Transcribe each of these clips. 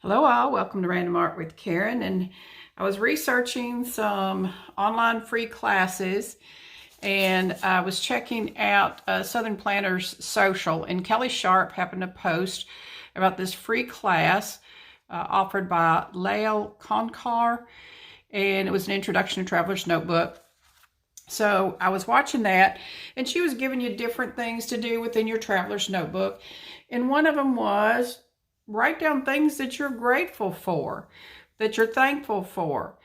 Hello all, welcome to Random Art with Karen. And I was researching some online free classes and I was checking out Southern Planters Social, and Kelly Sharp happened to post about this free class offered by Lael Konkar, and it was an introduction to Traveler's Notebook. So I was watching that, and she was giving you different things to do within your Traveler's Notebook, and one of them was write down things that you're grateful for, that you're thankful for.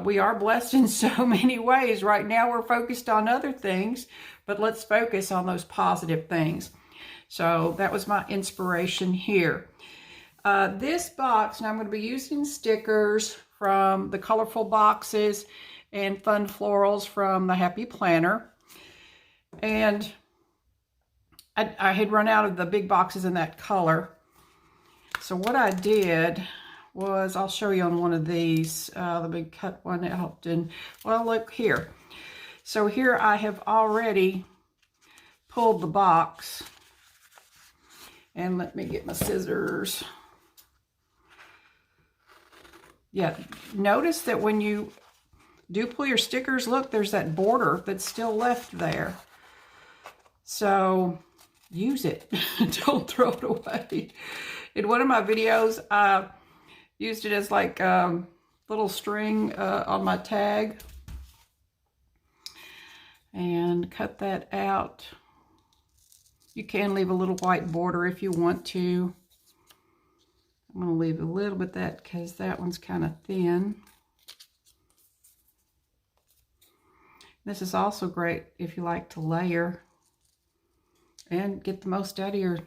We are blessed in so many ways. Right now we're focused on other things, but let's focus on those positive things. So that was my inspiration here. This box, and I'm going to be using stickers from the Colorful Boxes and Fun Florals from the Happy Planner. And I had run out of the big boxes in that color. So what I did was, I'll show you on one of these, the big cut one out. And well, look here. So here I have already pulled the box. And let me get my scissors. Yeah, notice that when you do pull your stickers, look, there's that border that's still left there. So use it. Don't throw it away. In one of my videos, I used it as like a little string on my tag. And cut that out. You can leave a little white border if you want to. I'm going to leave a little bit of that because that one's kind of thin. This is also great if you like to layer and get the most out of your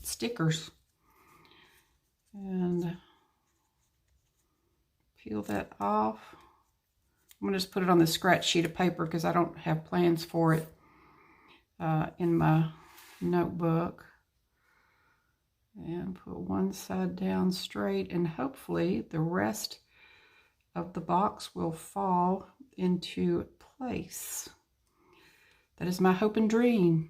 stickers. And peel that off. I'm going to just put it on the scratch sheet of paper because I don't have plans for it in my notebook. And put one side down straight, and hopefully the rest of the box will fall into place. That is my hope and dream.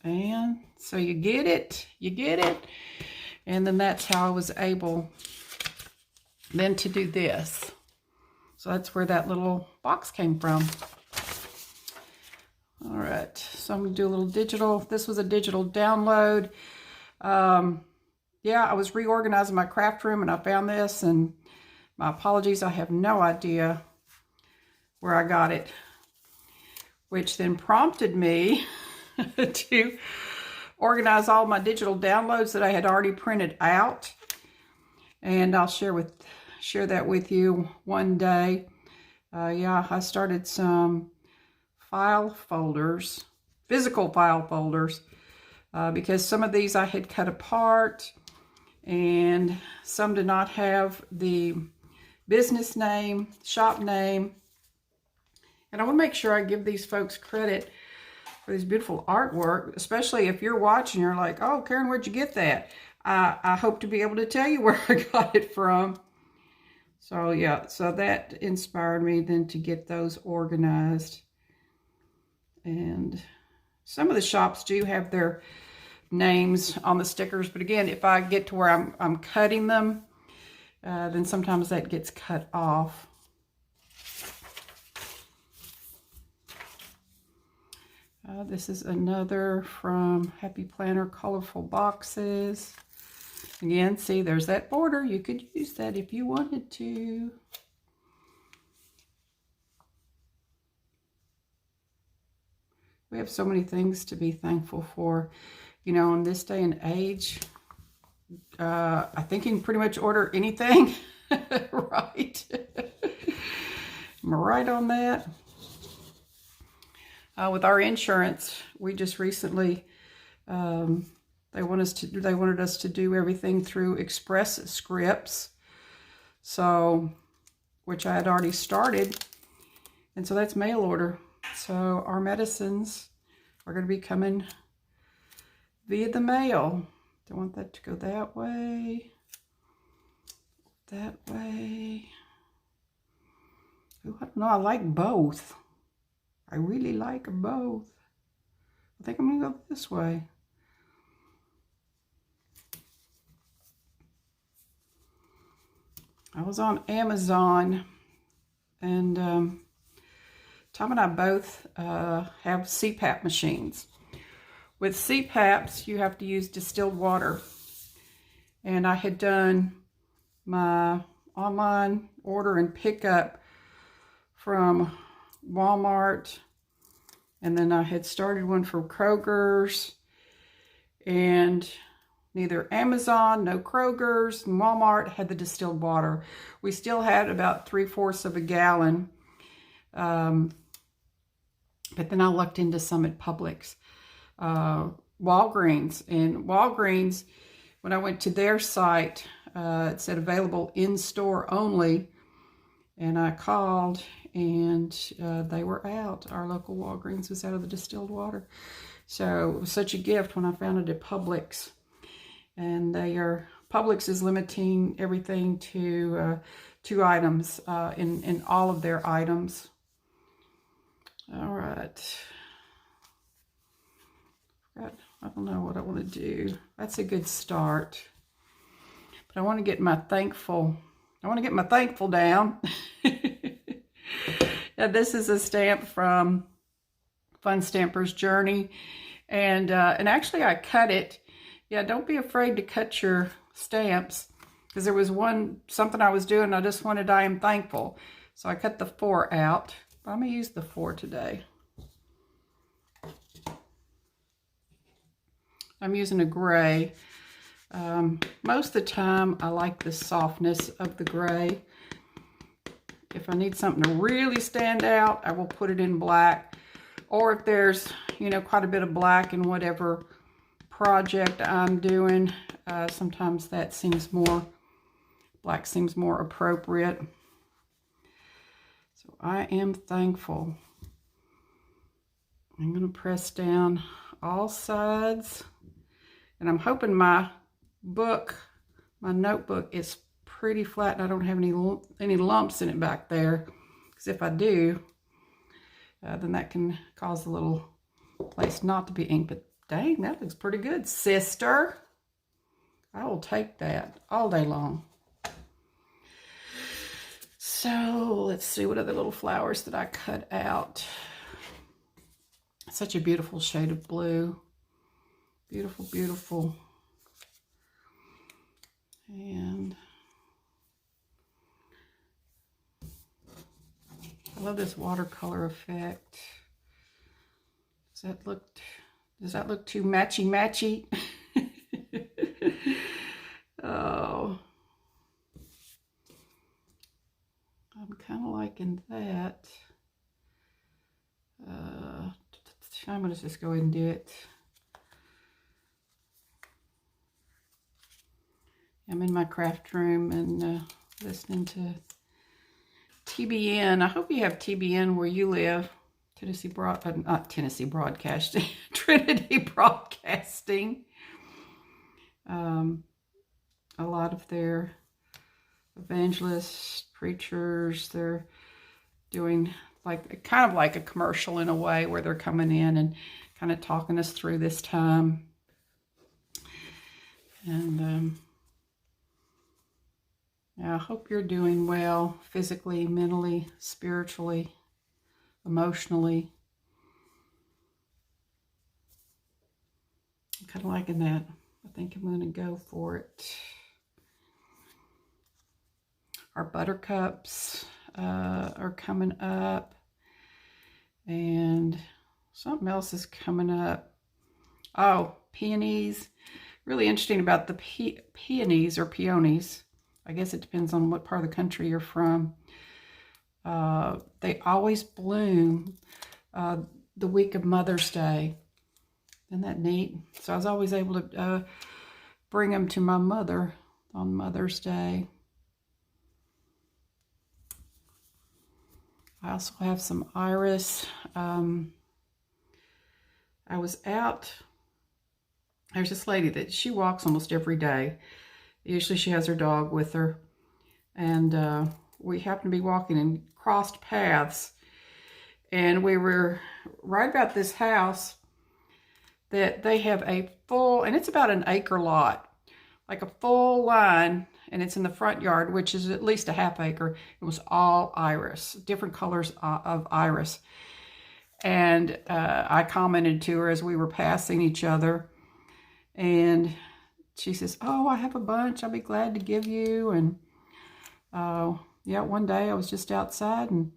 And so you get it, and then that's how I was able then to do this. So that's where that little box came from. All right, so I'm gonna do a little digital. This was a digital download. Yeah, I was reorganizing my craft room and I found this, and my apologies, I have no idea where I got it, which then prompted me to organize all my digital downloads that I had already printed out. And I'll share that with you one day. Yeah, I started some file folders, physical file folders, because some of these I had cut apart and some did not have the business name, shop name. And I want to make sure I give these folks credit for this beautiful artwork, especially if you're watching, you're like, oh, Karen, where'd you get that? I hope to be able to tell you where I got it from. So yeah, so that inspired me then to get those organized. And some of the shops do have their names on the stickers, but again, if I get to where I'm cutting them, then sometimes that gets cut off. This is another from Happy Planner Colorful Boxes. Again, see, there's that border. You could use that if you wanted to. We have so many things to be thankful for. You know, in this day and age, I think you can pretty much order anything, right? Am I right on that? With our insurance, we just recently, they wanted us to do everything through Express Scripts, so, which I had already started, and so that's mail order. So our medicines are going to be coming via the mail. Don't want that to go that way. That way. Ooh, I don't know. I like both. I really like both. I think I'm going to go this way. I was on Amazon, and Tom and I both have CPAP machines. With CPAPs, you have to use distilled water. And I had done my online order and pickup from Walmart, and then I had started one from Kroger's, and neither Amazon, no Kroger's, and Walmart had the distilled water. We still had about 3/4 of a gallon, but then I looked into some at Publix, Walgreens, and Walgreens, when I went to their site, it said available in store only, and I called, and they were out. Our local Walgreens was out of the distilled water. So it was such a gift when I found it at Publix. And Publix is limiting everything to 2 items in all of their items. All right. I don't know what I want to do. That's a good start. But I want to get my thankful down. Now, this is a stamp from Fun Stamper's Journey. And actually I cut it. Yeah, don't be afraid to cut your stamps, because there was something I was doing, I just wanted I am thankful. So I cut the 4 out. I'm going to use the 4 today. I'm using a gray. Most of the time I like the softness of the gray. If I need something to really stand out, I will put it in black. Or if there's, quite a bit of black in whatever project I'm doing, sometimes black seems more appropriate. So I am thankful. I'm going to press down all sides, and I'm hoping my notebook is pretty flat and I don't have any lumps in it back there, because if I do, then that can cause a little place not to be inked. But dang, that looks pretty good, sister. I will take that all day long. So let's see what other little flowers that I cut out. Such a beautiful shade of blue. Beautiful, beautiful. And I love this watercolor effect. Does that look too matchy-matchy? Oh. I'm kind of liking that. I'm going to just go ahead and do it. I'm in my craft room and listening to TBN. I hope you have TBN where you live. Not Tennessee Broadcasting, Trinity Broadcasting. A lot of their evangelists, preachers, they're doing kind of like a commercial in a way, where they're coming in and kind of talking us through this time. And yeah, I hope you're doing well physically, mentally, spiritually, emotionally. I'm kind of liking that. I think I'm going to go for it. Our buttercups are coming up, and something else is coming up. Oh, peonies. Really interesting about the peonies or peonies. I guess it depends on what part of the country you're from. They always bloom the week of Mother's Day. Isn't that neat? So I was always able to bring them to my mother on Mother's Day. I also have some iris. I was out. There's this lady that she walks almost every day. Usually she has her dog with her. And we happened to be walking and crossed paths. And we were right about this house that they have a full, and it's about an acre lot, like a full line, and it's in the front yard, which is at least a half acre. It was all iris, different colors of iris. And I commented to her as we were passing each other, and she says, "Oh, I have a bunch. I'll be glad to give you." And yeah, one day I was just outside, and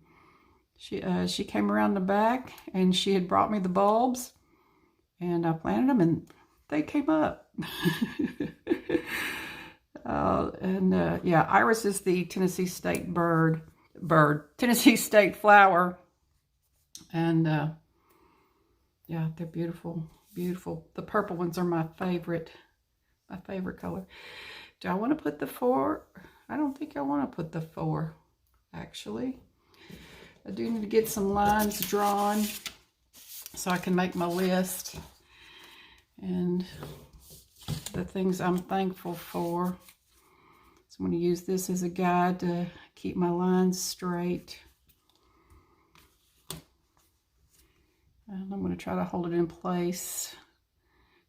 she came around the back, and she had brought me the bulbs, and I planted them, and they came up. Yeah, iris is the Tennessee State Tennessee State flower. And yeah, they're beautiful, beautiful. The purple ones are my favorite color. Do I want to put the 4? I don't think I want to put the 4, actually. I do need to get some lines drawn so I can make my list and the things I'm thankful for. So I'm going to use this as a guide to keep my lines straight. And I'm going to try to hold it in place.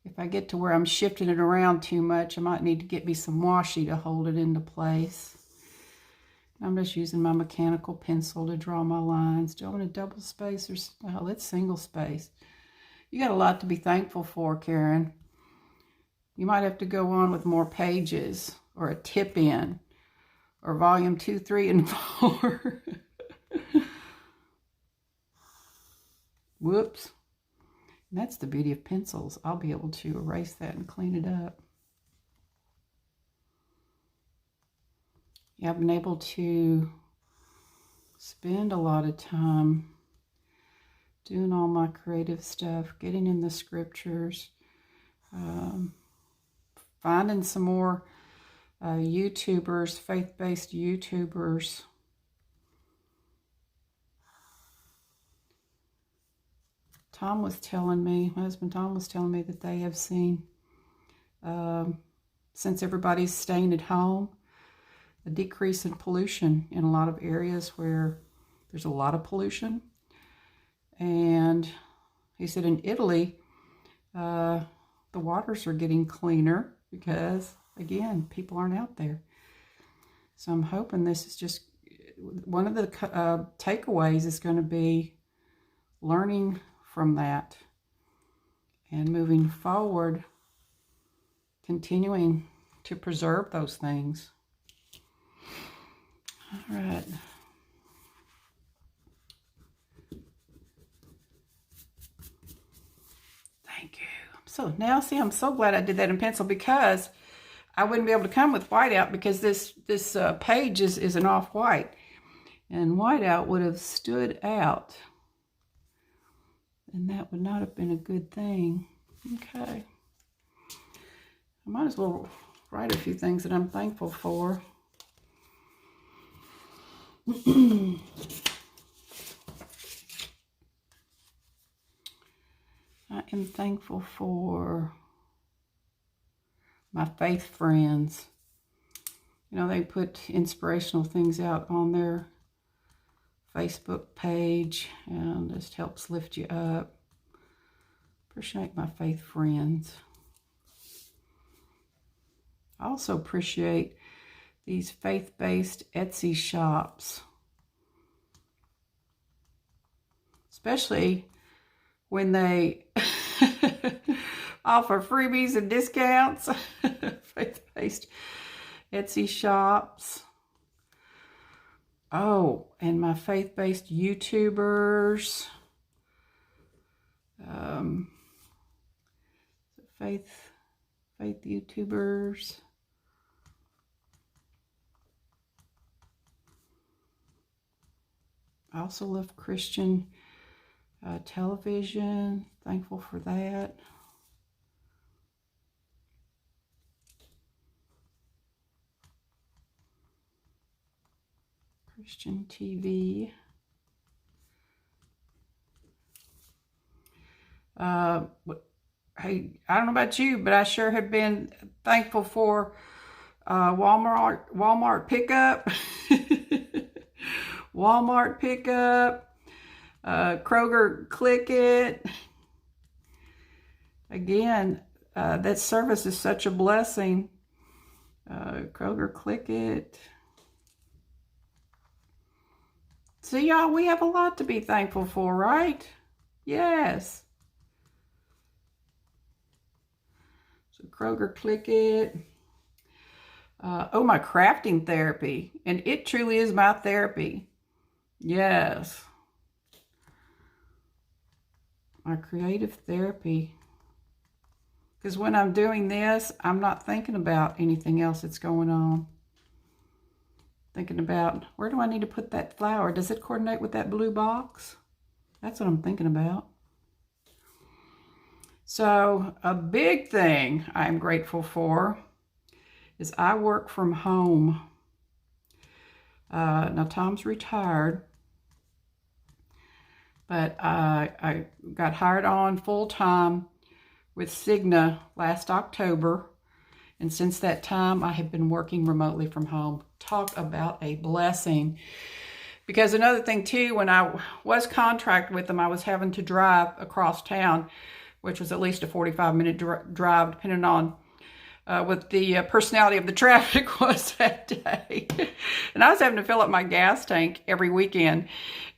If I get to where I'm shifting it around too much, I might need to get me some washi to hold it into place. I'm just using my mechanical pencil to draw my lines. Do I want a double space or, oh, let's single space. You got a lot to be thankful for, Karen. You might have to go on with more pages, or a tip in, or volume 2, 3, and 4. Whoops. And that's the beauty of pencils. I'll be able to erase that and clean it up. Yeah, I've been able to spend a lot of time doing all my creative stuff, getting in the scriptures, finding some more YouTubers, faith-based YouTubers. Tom was telling me, my husband Tom was telling me that they have seen, since everybody's staying at home, a decrease in pollution in a lot of areas where there's a lot of pollution. And he said in Italy, the waters are getting cleaner because, again, people aren't out there. So I'm hoping this is just one of the takeaways is going to be learning from that and moving forward, continuing to preserve those things. All right. Thank you. So now, see, I'm so glad I did that in pencil, because I wouldn't be able to come with whiteout, because this page is an off-white, and whiteout would have stood out, and that would not have been a good thing. Okay. I might as well write a few things that I'm thankful for. I am thankful for my faith friends. You know, they put inspirational things out on their Facebook page, and just helps lift you up. Appreciate my faith friends. I also appreciate these faith-based Etsy shops, especially when they offer freebies and discounts. Faith-based Etsy shops. Oh, and my faith-based YouTubers. Faith YouTubers. I also love Christian television. Thankful for that. Christian TV. Hey, I don't know about you, but I sure have been thankful for Walmart pickup. Walmart pickup. Kroger Click It. Again, that service is such a blessing. Kroger Click It. See, y'all, we have a lot to be thankful for, right? Yes. So Kroger Click It. Oh, my crafting therapy. And it truly is my therapy. Yes. My creative therapy. Because when I'm doing this, I'm not thinking about anything else that's going on. Thinking about, where do I need to put that flower? Does it coordinate with that blue box? That's what I'm thinking about. So a big thing I'm grateful for is I work from home. Now Tom's retired, but I got hired on full-time with Cigna last October. And since that time, I have been working remotely from home. Talk about a blessing. Because another thing too, when I was contracted with them, I was having to drive across town, which was at least a 45-minute drive, depending on what the personality of the traffic was that day. And I was having to fill up my gas tank every weekend.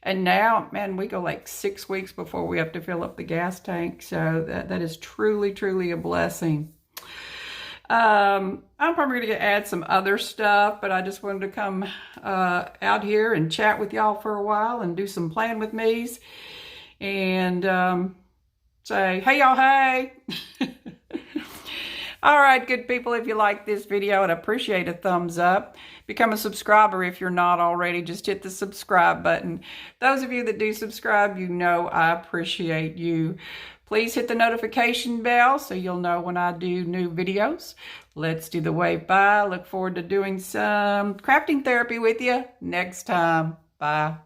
And now, man, we go like 6 weeks before we have to fill up the gas tank. So that is truly, truly a blessing. I'm probably going to add some other stuff, but I just wanted to come out here and chat with y'all for a while and do some playing with me's and say, hey, y'all, hey. All right, good people, if you like this video, I'd appreciate a thumbs up. Become a subscriber if you're not already. Just hit the subscribe button. Those of you that do subscribe, you know I appreciate you. Please hit the notification bell so you'll know when I do new videos. Let's do the wave bye. Look forward to doing some crafting therapy with you next time. Bye.